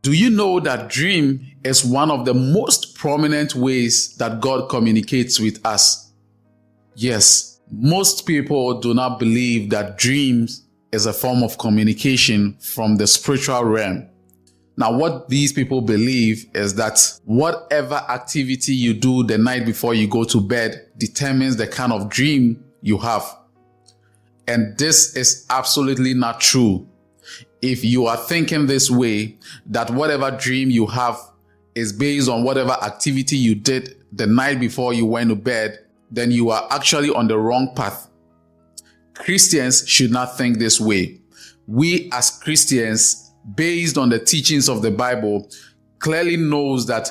Do you know that dream is one of the most prominent ways that God communicates with us? Yes, most people do not believe that dreams is a form of communication from the spiritual realm. Now, what these people believe is that whatever activity you do the night before you go to bed determines the kind of dream you have. And this is absolutely not true. If you are thinking this way, that whatever dream you have is based on whatever activity you did the night before you went to bed, then you are actually on the wrong path. Christians should not think this way. We as Christians, based on the teachings of the Bible, clearly knows that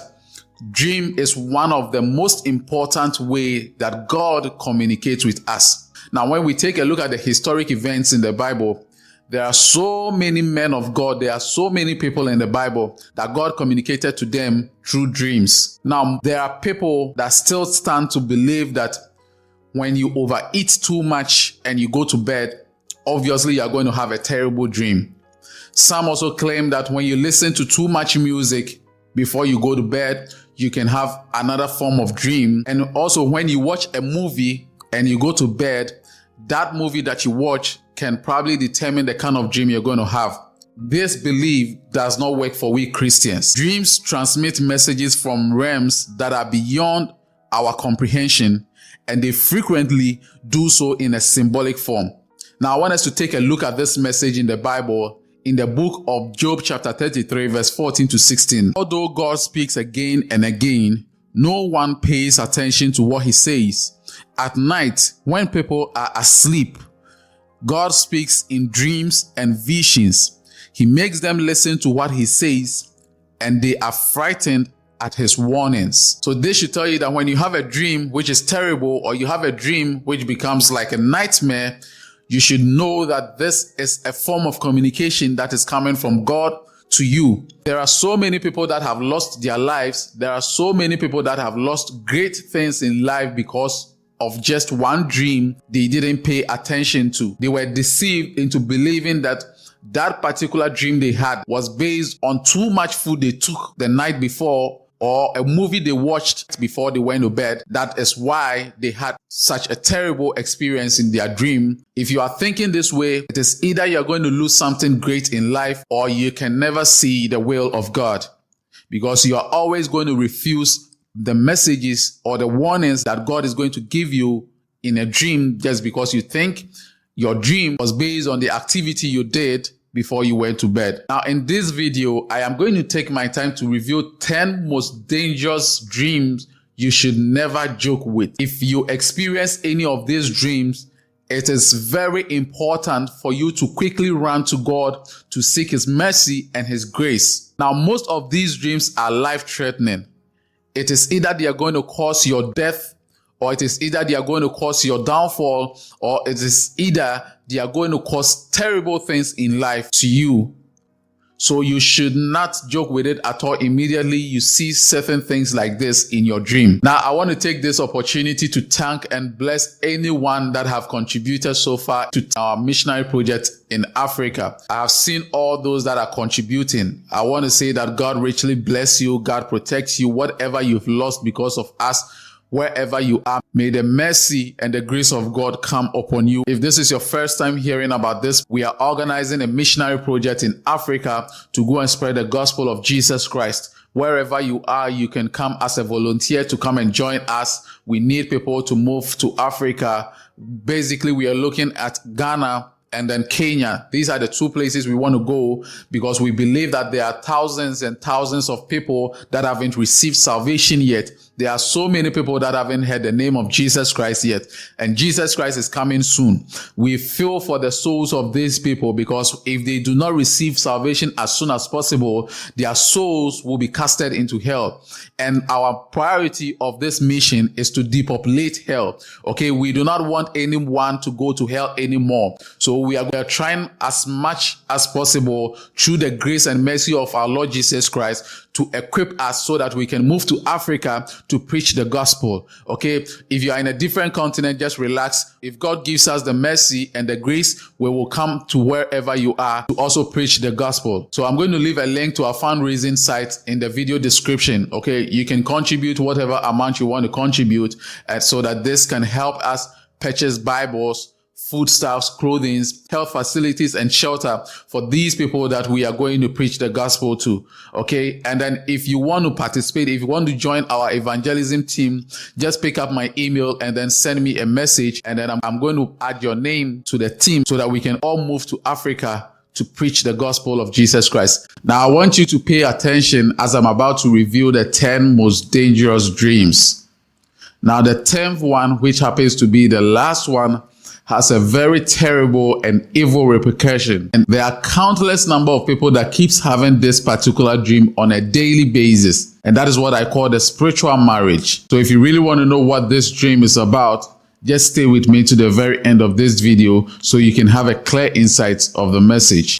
dream is one of the most important way that God communicates with us. Now, when we take a look at the historic events in the Bible, there are so many men of God, there are so many people in the Bible that God communicated to them through dreams. Now, there are people that still stand to believe that when you overeat too much and you go to bed, obviously you are going to have a terrible dream. Some also claim that when you listen to too much music before you go to bed, you can have another form of dream. And also when you watch a movie and you go to bed, that movie that you watch can probably determine the kind of dream you're going to have. This belief does not work for we Christians. Dreams transmit messages from realms that are beyond our comprehension, and they frequently do so in a symbolic form. Now, I want us to take a look at this message in the Bible in the book of Job chapter 33 verse 14 to 16. Although God speaks again and again, no one pays attention to what he says. At night, when people are asleep, God speaks in dreams and visions. He makes them listen to what he says, and they are frightened at his warnings. So this should tell you that when you have a dream which is terrible, or you have a dream which becomes like a nightmare, you should know that this is a form of communication that is coming from God to you. There are so many people that have lost their lives. There are so many people that have lost great things in life because of just one dream they didn't pay attention to. They were deceived into believing that that particular dream they had was based on too much food they took the night before, or a movie they watched before they went to bed. That is why they had such a terrible experience in their dream. If you are thinking this way, it is either you're going to lose something great in life, or you can never see the will of God, because you are always going to refuse the messages or the warnings that God is going to give you in a dream just because you think your dream was based on the activity you did before you went to bed. Now, in this video, I am going to take my time to review 10 most dangerous dreams you should never joke with. If you experience any of these dreams, it is very important for you to quickly run to God to seek his mercy and his grace. Now, most of these dreams are life-threatening. It is either they are going to cause your death, or it is either they are going to cause your downfall, or it is either they are going to cause terrible things in life to you. So you should not joke with it at all immediately you see certain things like this in your dream. Now, I want to take this opportunity to thank and bless anyone that have contributed so far to our missionary project in Africa. I have seen all those that are contributing. I want to say that God richly bless you. God protects you. Whatever you've lost because of us, wherever you are, may the mercy and the grace of God come upon you. If this is your first time hearing about this, we are organizing a missionary project in Africa to go and spread the gospel of Jesus Christ. Wherever you are, you can come as a volunteer to come and join us. We need people to move to Africa. Basically, we are looking at Ghana and then Kenya. These are the two places we want to go, because we believe that there are thousands and thousands of people that haven't received salvation yet. There are so many people that haven't heard the name of Jesus Christ yet, and Jesus Christ is coming soon. We feel for the souls of these people, because if they do not receive salvation as soon as possible, their souls will be casted into hell. And our priority of this mission is to depopulate hell. Okay, we do not want anyone to go to hell anymore. So we are trying as much as possible through the grace and mercy of our Lord Jesus Christ to equip us so that we can move to Africa to preach the gospel. Okay, if you are in a different continent, just relax. If God gives us the mercy and the grace, we will come to wherever you are to also preach the gospel. So I'm going to leave a link to our fundraising site in the video description. Okay, you can contribute whatever amount you want to contribute so that this can help us purchase Bibles, foodstuffs, clothing, health facilities, and shelter for these people that we are going to preach the gospel to. Okay. And then if you want to participate, if you want to join our evangelism team, just pick up my email and then send me a message. And then I'm going to add your name to the team so that we can all move to Africa to preach the gospel of Jesus Christ. Now, I want you to pay attention as I'm about to reveal the 10 most dangerous dreams. Now, the 10th one, which happens to be the last one, has a very terrible and evil repercussion. And there are countless number of people that keeps having this particular dream on a daily basis. And that is what I call the spiritual marriage. So if you really want to know what this dream is about, just stay with me to the very end of this video so you can have a clear insight of the message.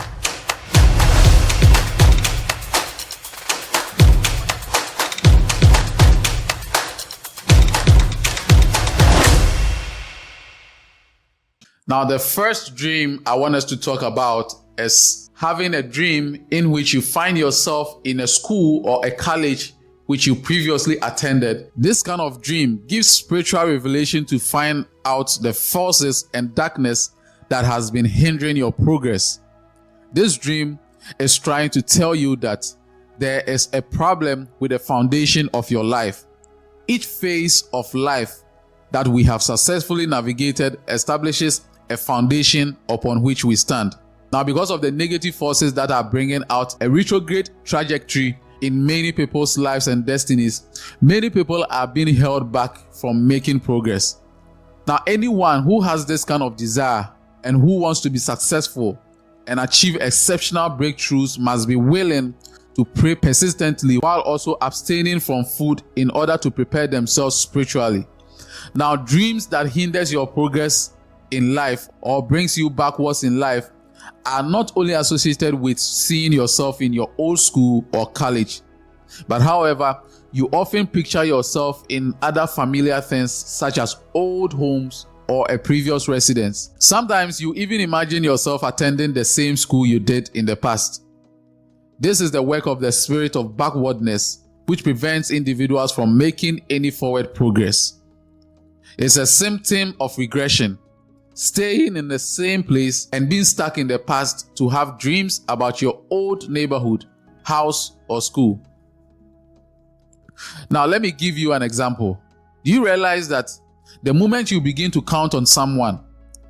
Now, the first dream I want us to talk about is having a dream in which you find yourself in a school or a college which you previously attended. This kind of dream gives spiritual revelation to find out the forces and darkness that has been hindering your progress. This dream is trying to tell you that there is a problem with the foundation of your life. Each phase of life that we have successfully navigated establishes a foundation upon which we stand. Now, because of the negative forces that are bringing out a retrograde trajectory in many people's lives and destinies, many people are being held back from making progress. Now, anyone who has this kind of desire and who wants to be successful and achieve exceptional breakthroughs must be willing to pray persistently while also abstaining from food in order to prepare themselves spiritually. Now, dreams that hinders your progress in life or brings you backwards in life are not only associated with seeing yourself in your old school or college, but however, you often picture yourself in other familiar things such as old homes or a previous residence. Sometimes you even imagine yourself attending the same school you did in the past. This is the work of the spirit of backwardness, which prevents individuals from making any forward progress. It's a symptom of regression, staying in the same place and being stuck in the past to have dreams about your old neighborhood, house, or school. Now, let me give you an example. Do you realize that the moment you begin to count on someone,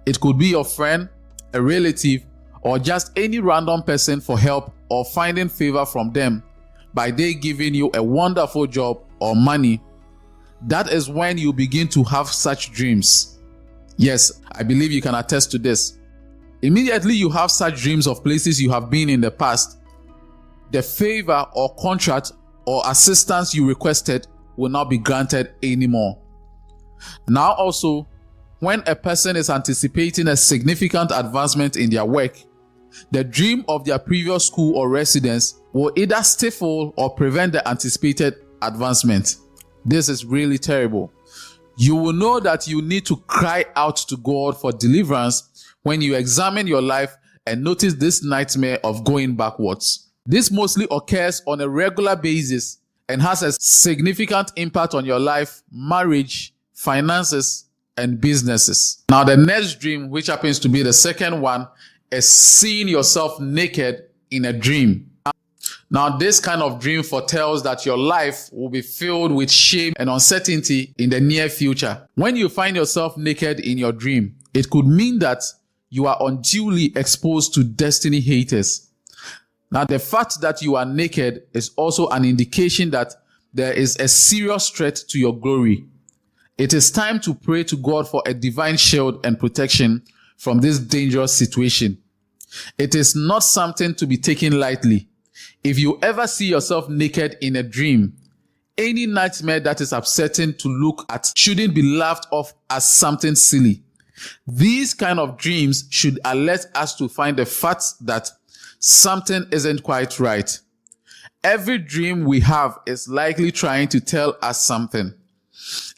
it could be your friend, a relative, or just any random person for help or finding favor from them by they giving you a wonderful job or money, that is when you begin to have such dreams. Yes, I believe you can attest to this. Immediately you have such dreams of places you have been in the past, the favor or contract or assistance you requested will not be granted anymore. Now also, when a person is anticipating a significant advancement in their work, the dream of their previous school or residence will either stifle or prevent the anticipated advancement. This is really terrible. You will know that you need to cry out to God for deliverance when you examine your life and notice this nightmare of going backwards. This mostly occurs on a regular basis and has a significant impact on your life, marriage, finances, and businesses. Now, the next dream, which happens to be the second one, is seeing yourself naked in a dream. Now, this kind of dream foretells that your life will be filled with shame and uncertainty in the near future. When you find yourself naked in your dream, it could mean that you are unduly exposed to destiny haters. Now, the fact that you are naked is also an indication that there is a serious threat to your glory. It is time to pray to God for a divine shield and protection from this dangerous situation. It is not something to be taken lightly. If you ever see yourself naked in a dream, any nightmare that is upsetting to look at shouldn't be laughed off as something silly. These kind of dreams should alert us to find the fact that something isn't quite right. Every dream we have is likely trying to tell us something.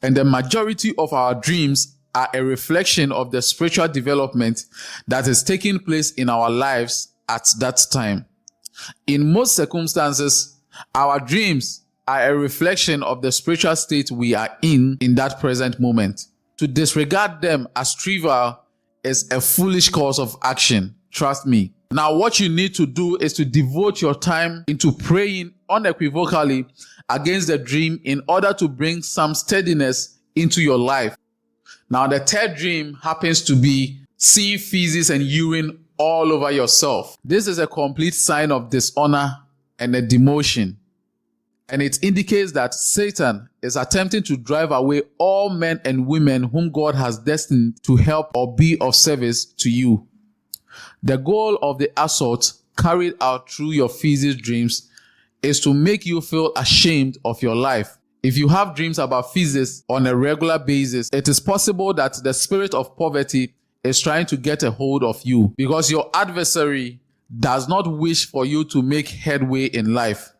And the majority of our dreams are a reflection of the spiritual development that is taking place in our lives at that time. In most circumstances, our dreams are a reflection of the spiritual state we are in that present moment. To disregard them as trivial is a foolish course of action. Trust me. Now, what you need to do is to devote your time into praying unequivocally against the dream in order to bring some steadiness into your life. Now, the third dream happens to be seeing feces and urine all over yourself. This is a complete sign of dishonor and a demotion. And it indicates that Satan is attempting to drive away all men and women whom God has destined to help or be of service to you. The goal of the assault carried out through your feces dreams is to make you feel ashamed of your life. If you have dreams about feces on a regular basis, it is possible that the spirit of poverty is trying to get a hold of you because your adversary does not wish for you to make headway in life.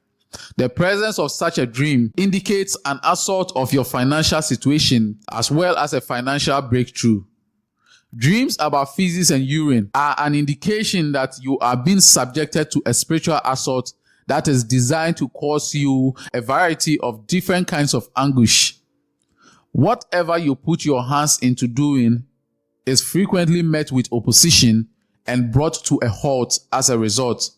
The presence of such a dream indicates an assault of your financial situation as well as a financial breakthrough. Dreams about feces and urine are an indication that you are being subjected to a spiritual assault that is designed to cause you a variety of different kinds of anguish. Whatever you put your hands into doing is frequently met with opposition and brought to a halt as a result.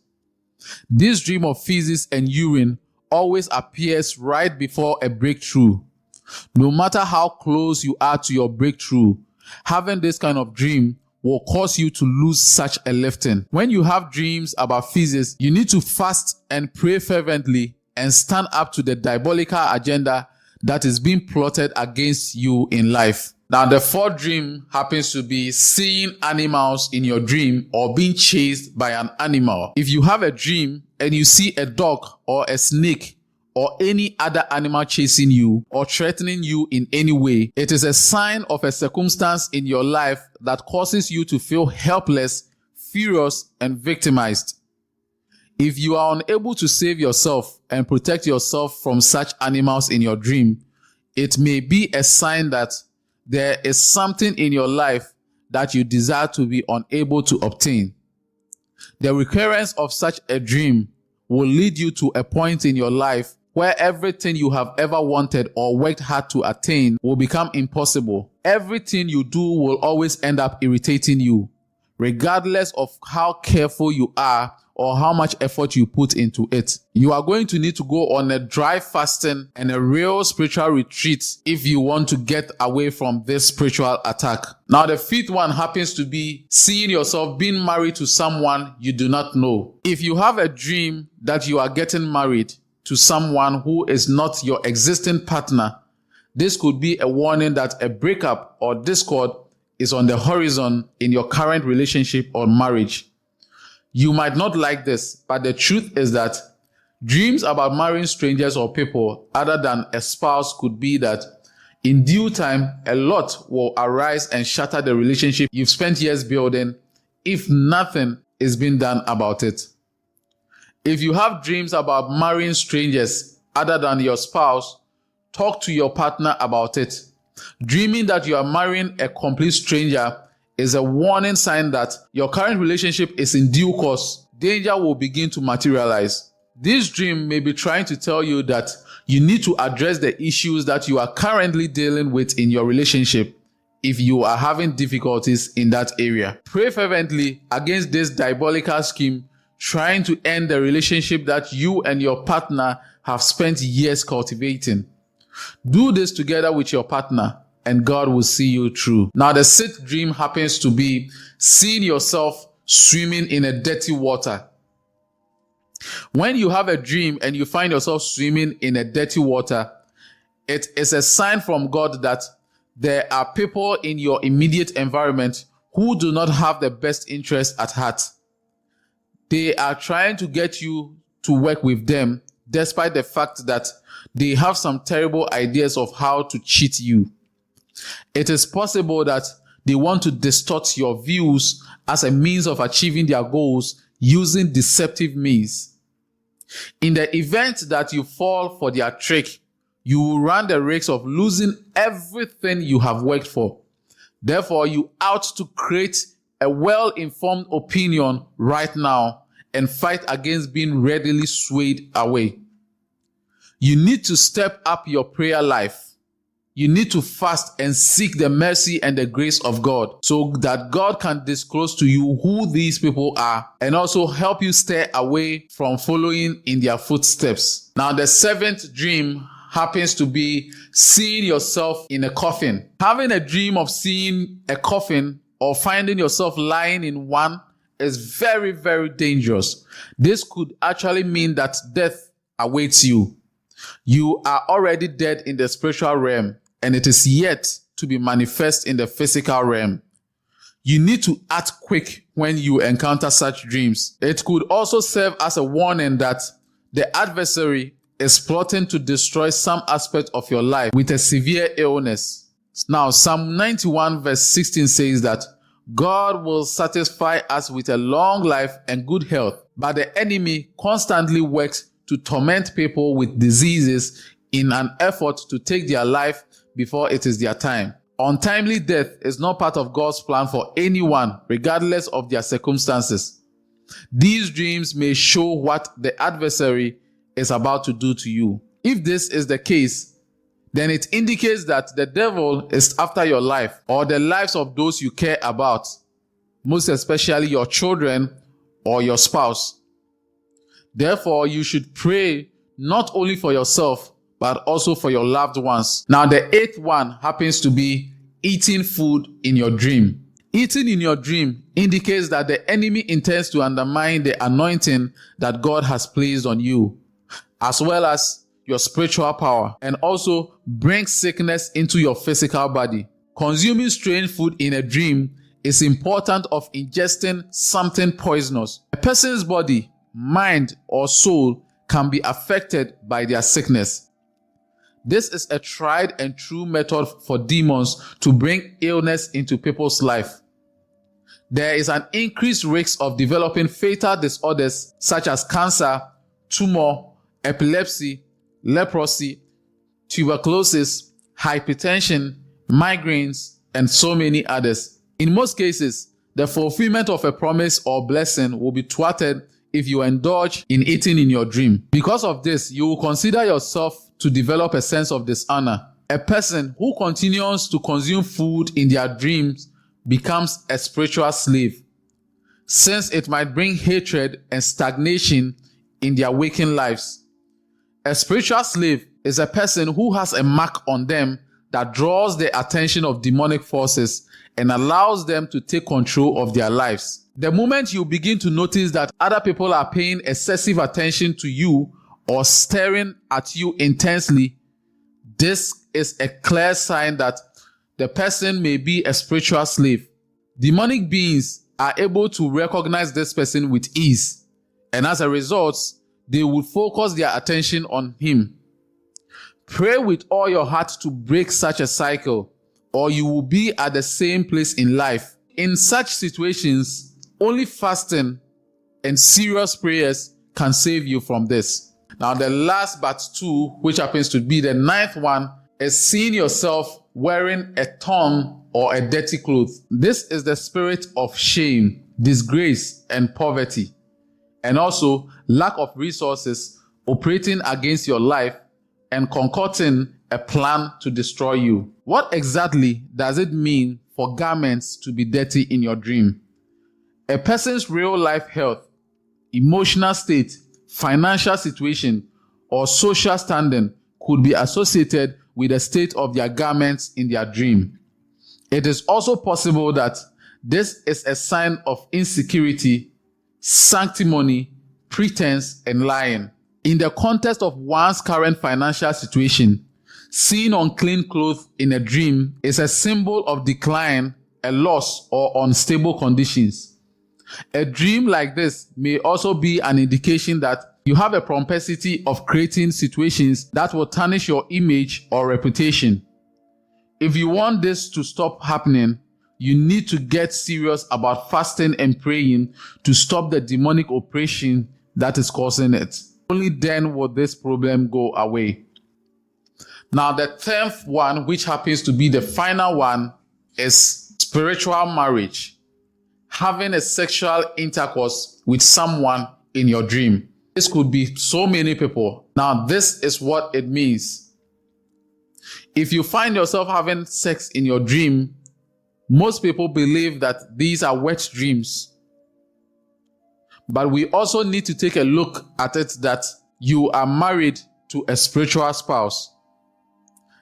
This dream of feces and urine always appears right before a breakthrough. No matter how close you are to your breakthrough, having this kind of dream will cause you to lose such a lifting. When you have dreams about feces, you need to fast and pray fervently and stand up to the diabolical agenda that is being plotted against you in life. Now, the fourth dream happens to be seeing animals in your dream or being chased by an animal. If you have a dream and you see a dog or a snake or any other animal chasing you or threatening you in any way, it is a sign of a circumstance in your life that causes you to feel helpless, furious, and victimized. If you are unable to save yourself and protect yourself from such animals in your dream, it may be a sign that there is something in your life that you desire to be unable to obtain. The recurrence of such a dream will lead you to a point in your life where everything you have ever wanted or worked hard to attain will become impossible. Everything you do will always end up irritating you, regardless of how careful you are or how much effort you put into it. You are going to need to go on a dry fasting and a real spiritual retreat if you want to get away from this spiritual attack. Now, the fifth one happens to be seeing yourself being married to someone you do not know. If you have a dream that you are getting married to someone who is not your existing partner, this could be a warning that a breakup or discord is on the horizon in your current relationship or marriage. You might not like this, but the truth is that dreams about marrying strangers or people other than a spouse could be that in due time, a lot will arise and shatter the relationship you've spent years building if nothing is being done about it. If you have dreams about marrying strangers other than your spouse, talk to your partner about it. Dreaming that you are marrying a complete stranger is a warning sign that your current relationship is in due course. Danger will begin to materialize. This dream may be trying to tell you that you need to address the issues that you are currently dealing with in your relationship if you are having difficulties in that area. Pray fervently against this diabolical scheme trying to end the relationship that you and your partner have spent years cultivating. Do this together with your partner, and God will see you through. Now, the sixth dream happens to be seeing yourself swimming in a dirty water. When you have a dream and you find yourself swimming in a dirty water, it is a sign from God that there are people in your immediate environment who do not have the best interest at heart. They are trying to get you to work with them, despite the fact that they have some terrible ideas of how to cheat you. It is possible that they want to distort your views as a means of achieving their goals using deceptive means. In the event that you fall for their trick, you will run the risk of losing everything you have worked for. Therefore, you ought to create a well-informed opinion right now and fight against being readily swayed away. You need to step up your prayer life. You need to fast and seek the mercy and the grace of God so that God can disclose to you who these people are and also help you stay away from following in their footsteps. Now, the seventh dream happens to be seeing yourself in a coffin. Having a dream of seeing a coffin or finding yourself lying in one is very, very dangerous. This could actually mean that death awaits you. You are already dead in the spiritual realm, and it is yet to be manifest in the physical realm. You need to act quick when you encounter such dreams. It could also serve as a warning that the adversary is plotting to destroy some aspect of your life with a severe illness. Now, Psalm 91 verse 16 says that God will satisfy us with a long life and good health, but the enemy constantly works to torment people with diseases in an effort to take their life before it is their time. Untimely death is not part of God's plan for anyone, regardless of their circumstances. These dreams may show what the adversary is about to do to you. If this is the case, then it indicates that the devil is after your life or the lives of those you care about, most especially your children or your spouse. Therefore, you should pray not only for yourself, but also for your loved ones. Now, the eighth one happens to be eating food in your dream. Eating in your dream indicates that the enemy intends to undermine the anointing that God has placed on you, as well as your spiritual power, and also bring sickness into your physical body. Consuming strange food in a dream is important of ingesting something poisonous. A person's body, mind, or soul can be affected by their sickness. This is a tried and true method for demons to bring illness into people's life. There is an increased risk of developing fatal disorders such as cancer, tumor, epilepsy, leprosy, tuberculosis, hypertension, migraines, and so many others. In most cases, the fulfillment of a promise or blessing will be thwarted if you indulge in eating in your dream. Because of this, you will consider yourself to develop a sense of dishonor. A person who continues to consume food in their dreams becomes a spiritual slave, since it might bring hatred and stagnation in their waking lives. A spiritual slave is a person who has a mark on them that draws the attention of demonic forces and allows them to take control of their lives. The moment you begin to notice that other people are paying excessive attention to you or staring at you intensely, this is a clear sign that the person may be a spiritual slave. Demonic beings are able to recognize this person with ease, and as a result, they will focus their attention on him. Pray with all your heart to break such a cycle, or you will be at the same place in life. In such situations, only fasting and serious prayers can save you from this. Now, the last but two, which happens to be the ninth one, is seeing yourself wearing a torn or a dirty cloth. This is the spirit of shame, disgrace, and poverty, and also lack of resources operating against your life and concocting a plan to destroy you. What exactly does it mean for garments to be dirty in your dream? A person's real life health, emotional state, financial situation, or social standing could be associated with the state of their garments in their dream. It is also possible that this is a sign of insecurity, sanctimony, pretense, and lying. In the context of one's current financial situation, seeing unclean clothes in a dream is a symbol of decline, a loss, or unstable conditions. A dream like this may also be an indication that you have a propensity of creating situations that will tarnish your image or reputation. If you want this to stop happening, you need to get serious about fasting and praying to stop the demonic oppression that is causing it. Only then will this problem go away. Now, the 10th one, which happens to be the final one, is spiritual marriage. Having a sexual intercourse with someone in your dream. This could be so many people. Now, this is what it means. If you find yourself having sex in your dream, most people believe that these are wet dreams. But we also need to take a look at it that you are married to a spiritual spouse.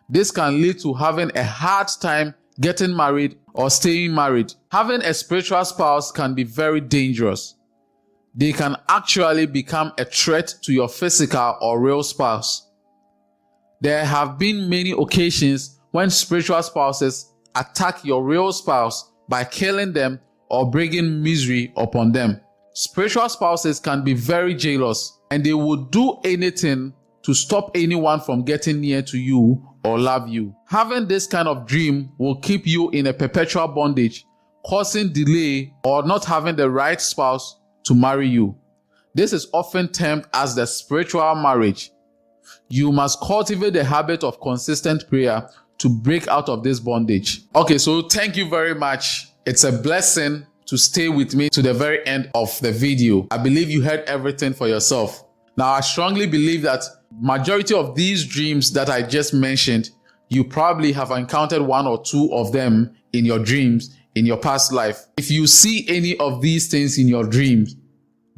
This can lead to having a hard time getting married or staying married. Having a spiritual spouse can be very dangerous. They can actually become a threat to your physical or real spouse. There have been many occasions when spiritual spouses attack your real spouse by killing them or bringing misery upon them. Spiritual spouses can be very jealous, and they will do anything to stop anyone from getting near to you or love you. Having this kind of dream will keep you in a perpetual bondage, causing delay or not having the right spouse to marry you. This is often termed as the spiritual marriage. You must cultivate the habit of consistent prayer to break out of this bondage. Okay, so thank you very much. It's a blessing to stay with me to the very end of the video. I believe you heard everything for yourself. Now, I strongly believe that majority of these dreams that I just mentioned, you probably have encountered one or two of them in your dreams in your past life. If you see any of these things in your dreams,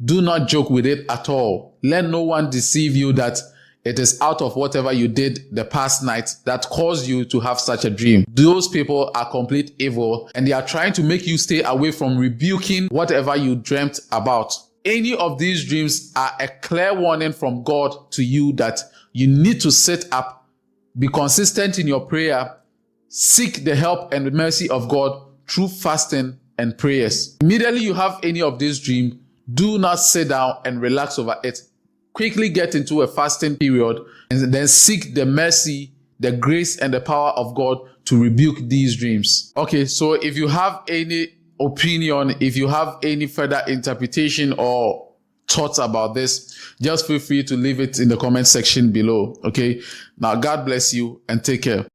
do not joke with it at all. Let no one deceive you that it is out of whatever you did the past night that caused you to have such a dream. Those people are complete evil, and they are trying to make you stay away from rebuking whatever you dreamt about. Any of these dreams are a clear warning from God to you that you need to sit up, be consistent in your prayer, seek the help and the mercy of God through fasting and prayers. Immediately you have any of these dreams, do not sit down and relax over it. Quickly get into a fasting period and then seek the mercy, the grace, and the power of God to rebuke these dreams. Okay, so if you have any opinion, if you have any further interpretation or thoughts about this, just feel free to leave it in the comment section below. Okay, now God bless you and take care.